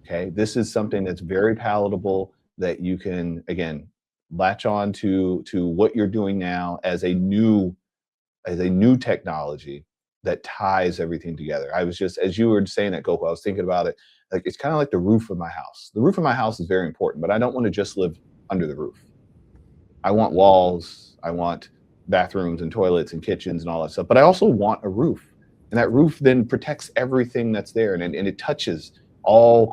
Okay. This is something that's very palatable that you can, again, latch on to what you're doing now as a new technology that ties everything together. I was just, as you were saying that, Gokul, I was thinking about it. Like, it's kind of like the roof of my house. The roof of my house is very important, but I don't want to just live under the roof. I want walls. I want bathrooms and toilets and kitchens and all that stuff, but I also want a roof, and that roof then protects everything that's there, and it touches all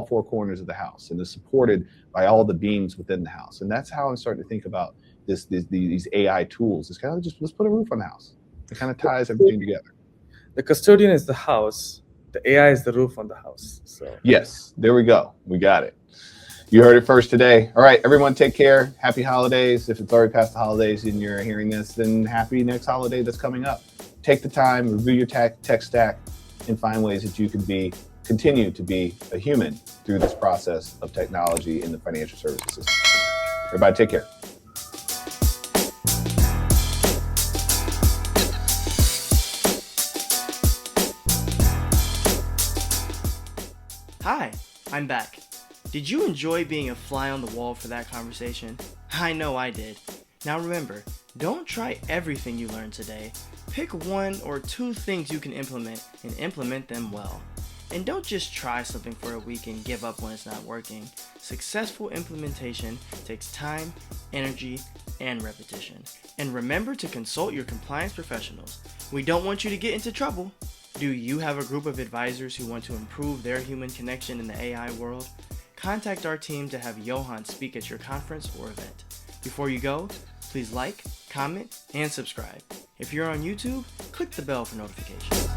four corners of the house, and is supported by all the beams within the house. And that's how I'm starting to think about these AI tools. It's kind of just, let's put a roof on the house. It kind of ties everything together. The custodian is the house, the AI is the roof on the house. So yes, there we go. We got it. You heard it first today. All right, everyone, take care. Happy holidays. If it's already past the holidays and you're hearing this, then happy next holiday that's coming up. Take the time, review your tech stack, and find ways that you can be continue to be a human through this process of technology in the financial services system. Everybody take care. Hi, I'm back. Did you enjoy being a fly on the wall for that conversation? I know I did. Now remember, don't try everything you learned today. Pick 1 or 2 things you can implement and implement them well. And don't just try something for a week and give up when it's not working. Successful implementation takes time, energy, and repetition. And remember to consult your compliance professionals. We don't want you to get into trouble. Do you have a group of advisors who want to improve their human connection in the AI world? Contact our team to have Yohance speak at your conference or event. Before you go, please like, comment, and subscribe. If you're on YouTube, click the bell for notifications.